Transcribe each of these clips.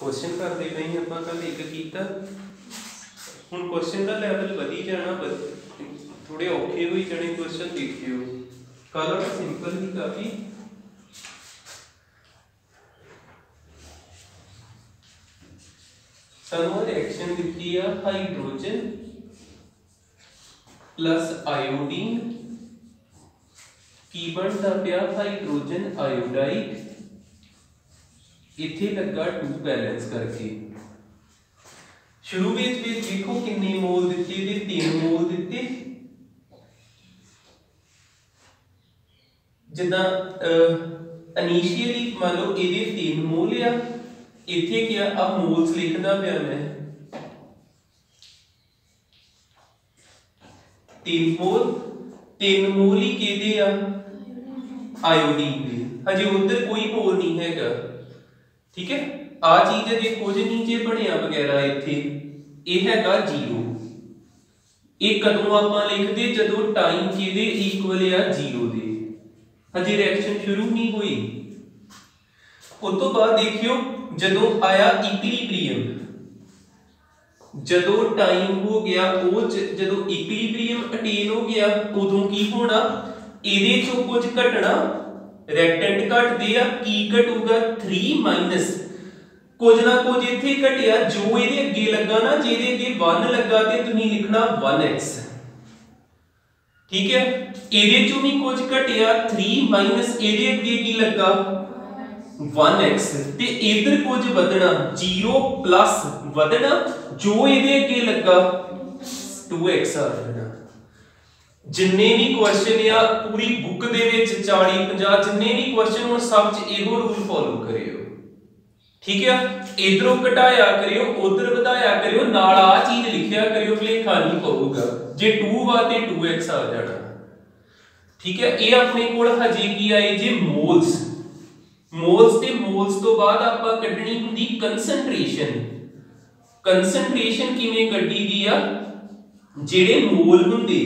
Question करते पे ही ਆਪਾਂ कल एक कीता हुण क्वेश्चन का लैवल वधी जाना थोड़े औखे होई जाने क्वेश्चन देखियो कल आप सिंपल ही काफी सानू रिएक्शन दिती है हाइड्रोजन प्लस आयोडीन की बनता पिया हाइड्रोजन आयोडाइड इथे लगा 2 बैलेंस करके शुरू में देखो कितने मोल दिते ये 3 मोल दिते जिदा इनिशियली मान लो ये 3 मोल आ इथे क्या अब मोल्स लिखना पिया मैं 3 मोल ही कहते आ आयोडीन दे हजे उधर कोई मोल नहीं हैगा ठीक है आ चीज है जे कुछ नीचे बनया वगैरह इथे ये हैगा 0 ये कदों आपां लिखदे जदों टाइम किहदे इक्वल आ 0 दे हजे रिएक्शन शुरू नहीं हुई उस तो बाद देखियो जदों आया इक्विलिब्रियम जदों टाइम हो गया वो जदों इक्विलिब्रियम अटेन हो गया उदों की होना इहदे चों कुछ घटना रिएक्टेंट घटदे आ की घटूगा 3 माइनस कुछ ना कुछ इथे घटिया जो इहदे अगे लगा ना जिहदे अगे 1 लगा ते तुसीं लिखना 1x ठीक है इहदे चों भी कुछ घटिया 3 माइनस इहदे अगे की लगा 1x ते इधर कुछ वधना 0 प्लस वधना जो इहदे अगे लगा 2x आ जाना जिन्ने भी क्वेश्चन या पूरी बुक दे विच 40 50 जिन्ने भी क्वेश्चन हुण सब च इहो रूल फॉलो करियो ठीक है इधरों घटाया करियो उधर वधाया करियो नाल आ चीज लिखिया करियो भलेखा नहीं पऊगा जे 2 वा ते 2x आ जाना ठीक है ये अपने कोल हजे की आए जे मोल्स मोल्स तो बाद आपां कढनी हुंदी कंसंट्रेशन किवें कढी दी आ जेडे मोल हुंदे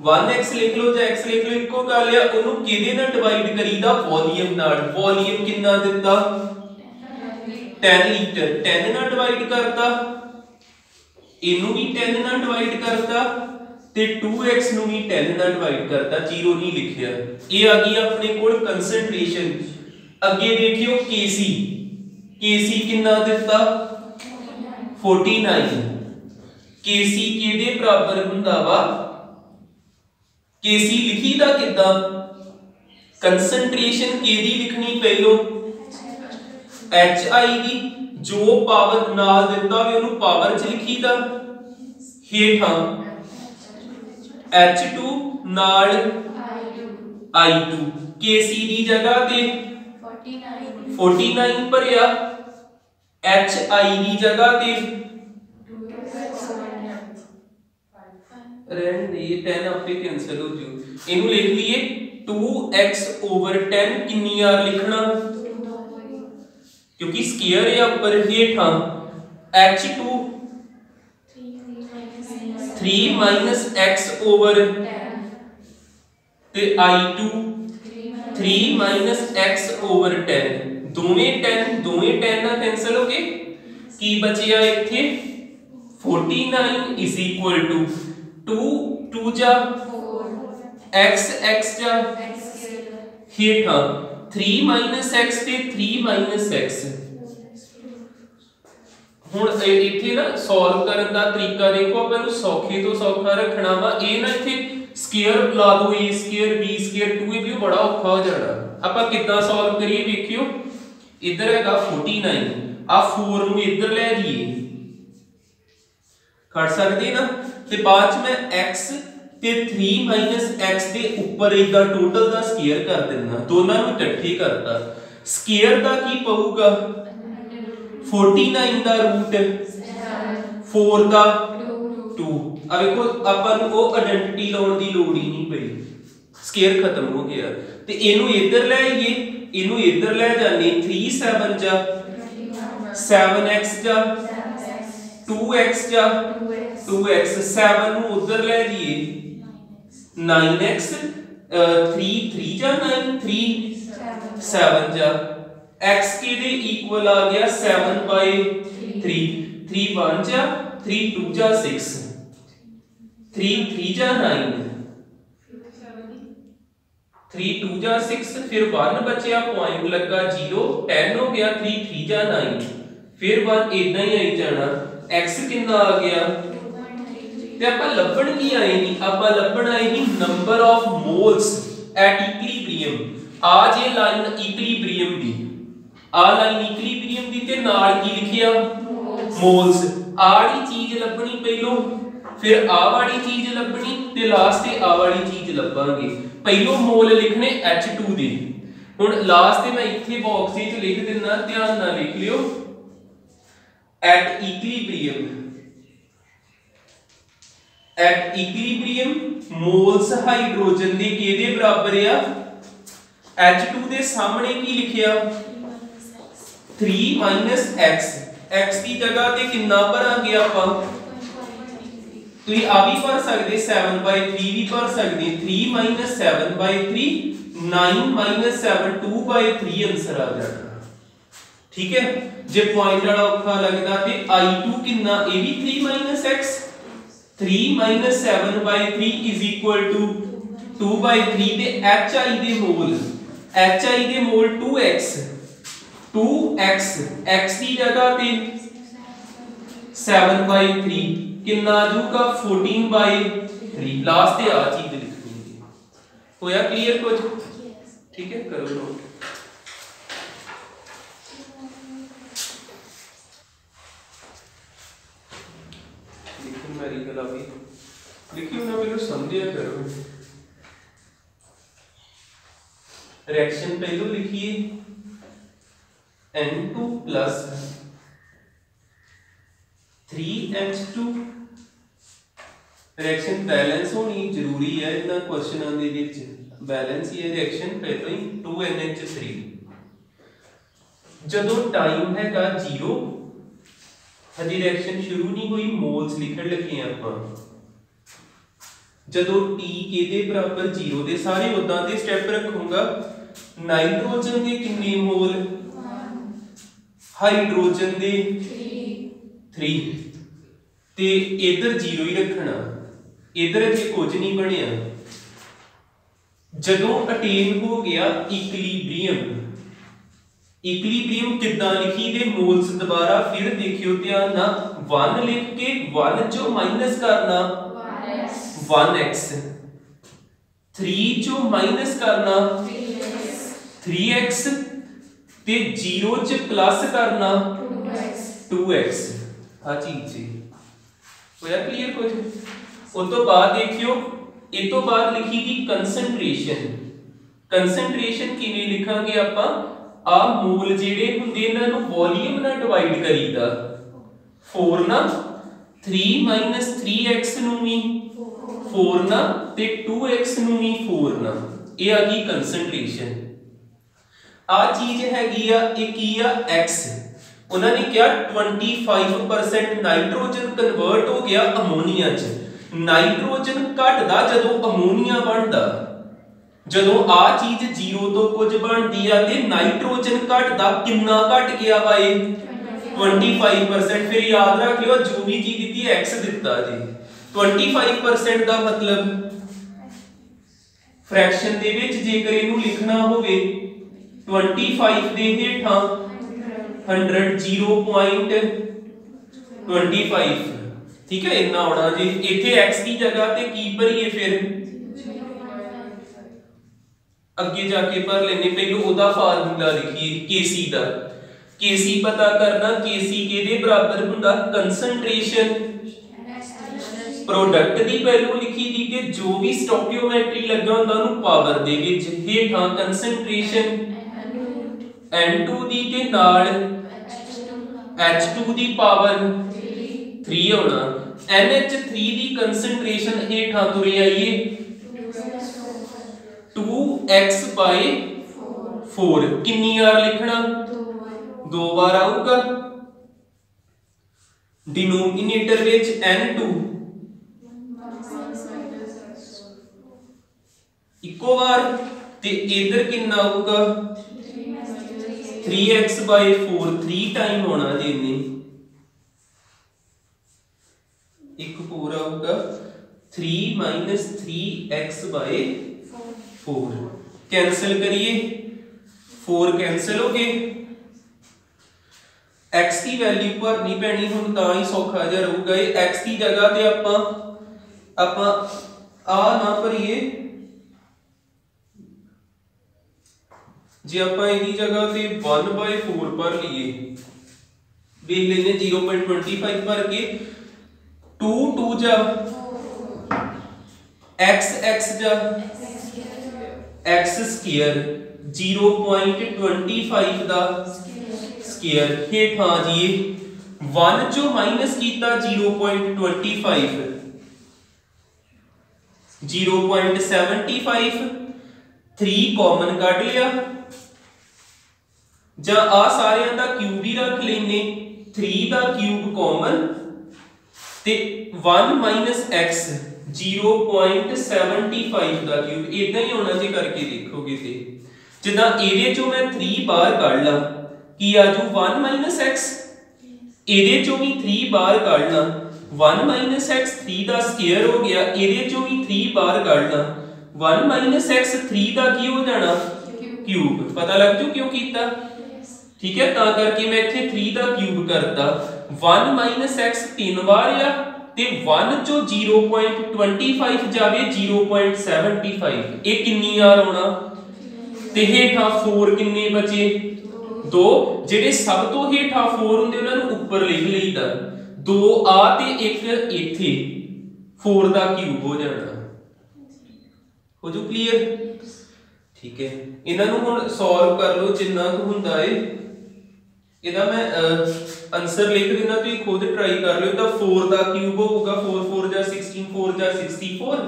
1x लिख लो या x लिख लो इको गल आ ओनू किहदे नाल डिवाइड करीदा वॉल्यूम नाल वॉल्यूम कितना दिता 10 लीटर 10 नाल डिवाइड करता इनू भी 10 नाल डिवाइड करता ते 2x नु भी 10 नाल डिवाइड करता 0 नहीं लिखिया ये आ गई अपने कोल कंसंट्रेशन अगे देखियो केसी कितना दिता 49 केसी किहदे बराबर हुंदा वा केसी लिखीदा किदां कंसंट्रेशन केदी लिखनी पहलो HI दी जो पावर नाल दिता वे ओनू पावर च लिखीदा हेठां H2 नाल I2 केसी दी जगह ते 49 भरिया HI दी जगह ते रहने दे 10 आपे कैंसिल हो जू इनू लिख लिए 2x ओवर 10 कितनी यार लिखना क्योंकि स्क्वायर है ऊपर हेठां H2 3 माइनस x ओवर ते I2 3 माइनस x ओवर 10 दोवें 10 ना कैंसिल हो गए की बचिया इथे 49 इज इक्वल टू 2 जा x जा हेठां 3 माइनस x ते 3 माइनस x हुण इथे ना सॉल्व करन दा तरीका देखो अपन नु सौखे तो सौखा रखना वा ए ना इथे स्क्वायर ला दो a स्क्वायर b स्क्वायर 2 भी बड़ा औखा हो जाना ਆਪਾਂ कितना सॉल्व करिए देखियो इधर हैगा 49 आ 4 नु इधर ले जाइए खड़ सकते ना ते बाद में x ते 3 माइनस x दे ऊपर इदा टोटल दा स्क्वायर कर देना दोनों नु इकट्ठे करता स्क्वायर दा की पऊगा 49 दा रूट 4 दा 2 अब देखो अपन को आइडेंटिटी लाउन दी लोड़ ही नहीं पई स्क्वायर खत्म हो गया ते इनु इधर ले आइए इनु इधर ले जाने 3 7 जा 7x जा 2x जा 2x 7 नु उधर ले जाइए 9x 3 3 जा 9 3 7 जा x के दे इक्वल आ गया 7/3 3 1 जा 3 2 जा 6 3 3 जा 9 3 2 जा 6 फिर 1 बचया पॉइंट लगा 0 10 हो गया 3 3 जा 9 फिर 1 इतना ही आई जाना x कितना आ गया ते ਆਪਾਂ ਲੱਭਣ ਕੀ ਆਏ ਨਹੀਂ ਆਪਾਂ ਲੱਭਣ ਆਏ ਨਹੀਂ number of moles at equilibrium ਆ ਜੇ ਲਾਈਨ ਇਕੁਇਲਿਬ੍ਰੀਅਮ ਦੀ ਆ ਲਾਈਨ ਇਕੁਇਲਿਬ੍ਰੀਅਮ ਦੀ ਤੇ ਨਾਲ ਕੀ ਲਿਖਿਆ ਮੋਲਸ ਆੜੀ ਚੀਜ਼ ਲੱਭਣੀ ਪਹਿਲੋਂ फिर आ वाली चीज लभनी ते लास्ट ते आ वाली चीज लभांगे पहलो मोल लिखने H2 दे हुन लास्ट ते मैं इथे बॉक्स विच लिख देना ध्यान नाल लिख लियो एट इक्विलिब्रियम मोल्स हाइड्रोजन दे केदे बराबर आ H2 दे सामने की लिखिया 3 - x x की जगह ते कितना भरांगे आपां तुसी आ भी भर सकते 7/3 भी भर सकते 3 - 7/3 9 - 7 2/3 आंसर आ जाएगा ठीक है जे पॉइंट वाला औखा लगदा ते i2 कितना ए भी 3 - x 3 - 7/3 = 2/3 ते hi दे मोल 2x x की जगह ते 7/3 कितना आजूगा 14/3 लास्ट ते आ चीज लिखनी है होया क्लियर कुछ ठीक है करो नोट लिखो मेरी गल अभी लिखियो ना मेरे समझिया करो रिएक्शन पहले लिखिए N2 + 3H2 रिएक्शन बैलेंस होनी जरूरी है इतना क्वेश्चन दे विच बैलेंस ही है रिएक्शन पहले ही 2NH3 जदों टाइम हैगा 0 हजी रिएक्शन शुरू नहीं हुई मोल्स लिखण लगे आपां जदों T के बराबर 0 दे सारे उदां दे स्टेप रखूंगा नाइट्रोजन के कितने मोल हाइड्रोजन दे 3 ते इधर 0 ही रखना इधर अजे कुछ नहीं बनया जदों अटेन हो गया इक्विलिब्रियम कितना लिखी दे मोल्स दोबारा फिर देखियो ध्यान ना 1 लिख के 1 चो माइनस करना 1x 3 चो माइनस करना 3x ते 0 च प्लस करना 2x आ चीज जी होया क्लियर कुछ उस तो बाद देखियो इस तो बाद लिखी थी कंसंट्रेशन किवें लिखांगे आपां आ मोल जेडे हुंदे इन्हां नूं वॉल्यूम नाल डिवाइड करीदा 4 ना 3 - 3x नूं भी 4 ना ते 2x नूं भी 4 ना ये आ गई कंसंट्रेशन आ चीज हैगी आ एक की आ x उन्होंने क्या 25% नाइट्रोजन कन्वर्ट हो गया अमोनिया च नाइट्रोजन घटदा जदों अमोनिया बनदा जदों आ चीज 0 तो कुछ बनदी आ ते नाइट्रोजन घटदा कितना घट गया वा 25% फिर याद रख लियो जो भी चीज दी x दिता जी 25% दा मतलब फ्रैक्शन दे विच जेकर इनू लिखना होवे 25 दे हेठां 100 0.25 ठीक है इतना होना जी इथे x की जगह ते की भरीए फिर अगे जाके भर लेने पहले ओदा फार्मूला लिखिए Kc दा Kc पता करना Kc केदे बराबर हुंदा कंसंट्रेशन प्रोडक्ट दी वैल्यू लिखी दी कि जो भी स्टोकियोमेट्री लगा हुंदा उनु पावर दे विच हेठां कंसंट्रेशन N2 दी ते नाल H2 दी पावर 3 होना NH3 दी कंसंट्रेशन हेठां तुरे आइए 2x/4 कितनी बार लिखना 2 बार आऊगा डिनोमिनेटर विच N2 इको बार ते इधर कितना आऊगा 3x/4 3 टाइम होना जी इन्ने एक 4 आऊगा 3 - 3x/4 कैंसिल करिए 4 कैंसिल हो गए x की वैल्यू भरनी पैनी हुण तां ही सौखा जिहा रहूगा ये x की जगह ते आपां आ ना भरीए जे आपां इहदी जगह ते 1/4 भर लीए देख लेने 0.25 भर के 2 2 जा x जा x स्क्वायर 0.25 दा स्क्वायर हेठ हाँ जी 1 चो माइनस कीता 0.25 0.75 3 कॉमन कट लिया जा आ सारियां दा क्यूब ही रख लेने 3 दा क्यूब कॉमन ते 1 - x 0.75 दा क्यूब इदां ही होना जे करके देखोगे ते जिदा एदे चो मैं 3 बाहर कढ ला की आजू 1 - x एदे चो भी 3 बाहर कढ ला 1 - x 3 दा स्क्वायर हो गया एदे चो भी 3 बाहर कढ ला 1 - x 3 दा की हो जाना क्यूब पता लग जू क्यों कीता ठीक है ता करके मैं इथे 3 दा क्यूब करता 1 - x 3 बार या ते 1 चो 0.25 जावे 0.75 ये किन्नी यार होना ते हेठा 4 किन्ने बचे 2 जेडे सब तो हेठा 4 हुंदे उन्हां नूं ऊपर लिख लईदा 2 आ ते 1 इथे 4 दा क्यूब हो जाना हो जू क्लियर ठीक है इन्हां नूं हुण सॉल्व कर लो जिन्ना कुछ हुंदा है इहदा मैं आंसर लिख देना तुसीं खुद ट्राई कर लो तो 4 दा क्यूब होगा 4 4 जा 16 4 जा 64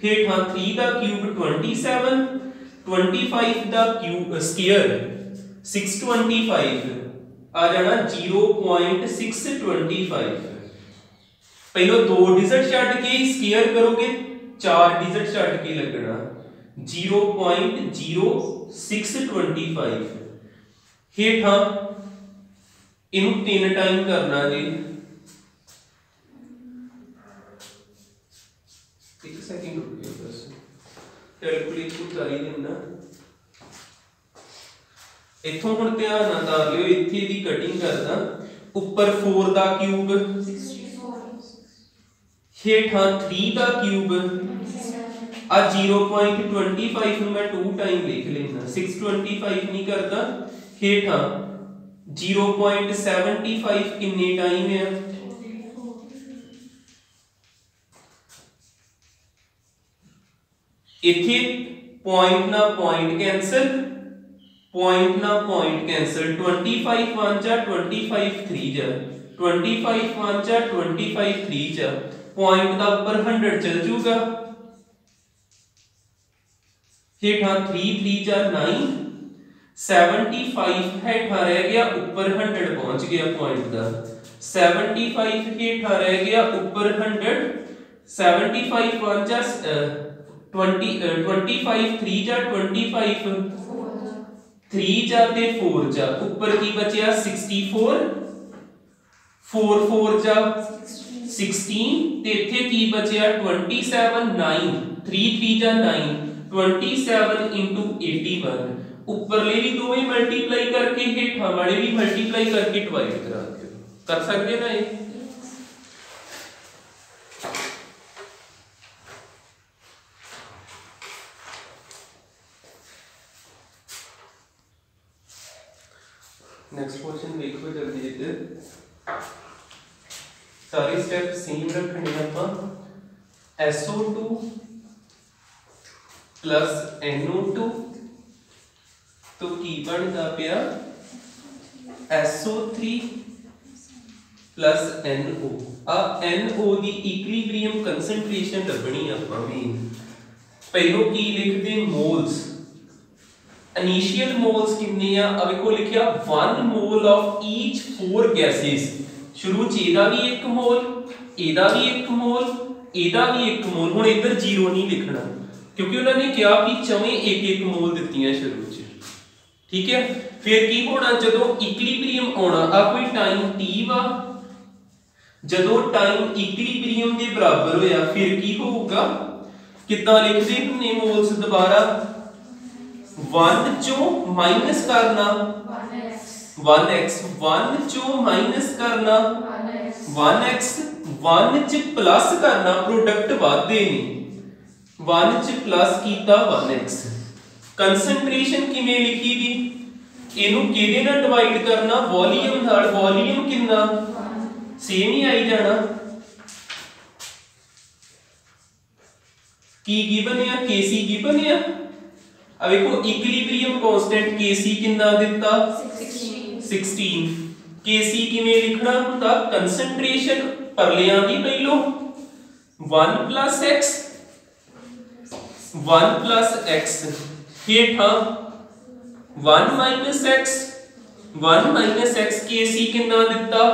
हेठा 3 दा क्यूब 27 25 दा क्यूब स्क्वायर 625 आ जाना 0.625 पहले 2 डिजिट छड्ड के स्क्वायर करोगे 4 डिजिट छड्ड के लगना 0.0625 हेठा इनू 3 टाइम करना जी एक सेकंड रुकिए बस कैलकुलेट को कर ही देना इथों हुण ध्यान नाल कर लियो इत्थे दी कटिंग करदा ऊपर 4 दा क्यूब 64 हेठा 3 दा क्यूब आ 0.25 ਨੂੰ मैं 2 टाइम लिख लेना 625 नहीं करता हेठा 0.75 कितने टाइम है इथे पॉइंट ना पॉइंट कैंसिल 25 1 जा 25 3 जा 25 1 जा 25 3 जा पॉइंट दा ऊपर 100 चल जूगा हेठा 3 3 जा 9 75 हेठा रह गया ऊपर 100 पहुंच गया पॉइंट दा 75 हेठा रह गया ऊपर 100 75 1 जा 25 3 जा 25 3 जा ते 4 जा ऊपर की बचया 64 4 4 जा 16 ते इथे की बचया 27 9 3 3 जा 9 27 into 81 ऊपरले भी दोवें मल्टीप्लाई करके हेठा वाले भी मल्टीप्लाई करके डिवाइड करा दो कर सकते ना ये नेक्स्ट क्वेश्चन देखो जल्दी इधर सारे स्टेप सेम रखने ਆਪਾਂ SO2 प्लस NO2 तो की बनता पिया SO3 प्लस NO आ NO दी इक्विलिब्रियम कंसंट्रेशन लभनी ਆਪਾਂ ਵੀ ਪਹਿਲੋਂ ਕੀ ਲਿਖਦੇ ਮੋਲਸ इनिशियल मोल्स कितने आ अब देखो लिखिया 1 मोल ऑफ ईच 4 गैसेस शुरू च एदा भी एक मोल एदा भी एक मोल एदा भी एक मोल हुन इधर जीरो नहीं लिखना क्योंकि उन्होंने कहा कि चवें एक एक मोल दित्तियां शुरू च ठीक है फिर की होना जदों इक्विलिब्रियम आना आ कोई टाइम t वा जदों टाइम इक्विलिब्रियम के बराबर होया फिर की होगा कितना लिखते हमने मोल्स दोबारा 1 चो माइनस करना 1x 1 चो माइनस करना 1x 1 च प्लस करना प्रोडक्ट वादे नहीं 1 च प्लस कीता 1x कंसंट्रेशन किवें लिखी दी इनू किहदे नाल डिवाइड करना वॉल्यूम नाल वॉल्यूम कितना सेम ही आई जाना की गिवन है kc गिवन है अब देखो इक्विलिब्रियम कांस्टेंट kc कितना दिता 16 kc किवें लिखना हुंदा कंसंट्रेशन परलियां दी पहलो 1 plus x 1 plus x हेठा 1 minus x 1 minus x kc कितना दिता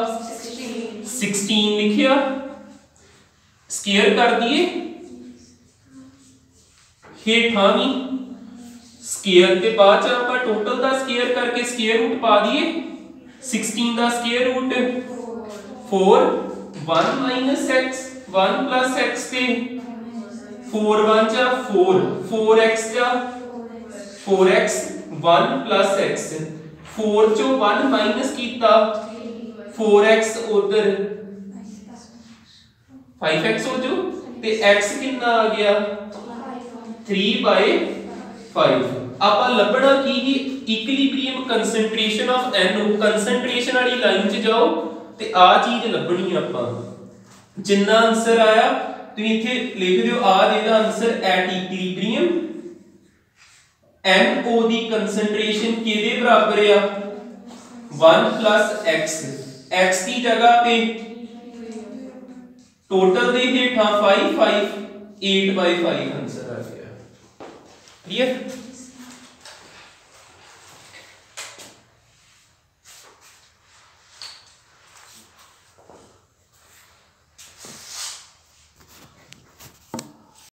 16 लिखिया स्क्वायर कर दिए हेठा भी स्क्वायर के बाद आप टोटल का स्क्वायर करके स्क्वायर रूट पा दिए 16 का square root 4 1 minus x 1 plus x पे 4 1 जा 4 4x जा 4x 1 plus x 4 चो 1 माइनस कीता 4x उधर 5x हो जो ते x कितना आ गया 3/5 आपा लभना की equilibrium concentration of NO concentration वाली लाइन च जाओ ते आ चीज लभनी आपा जिन्ना आंसर आया तुम इथे लिख दियो आ देदा answer at equilibrium NO the concentration किदे बराबर आ 1 plus x की जगह पे टोटल दे हेठा 5 5 8/5 आंसर आ गया क्लियर।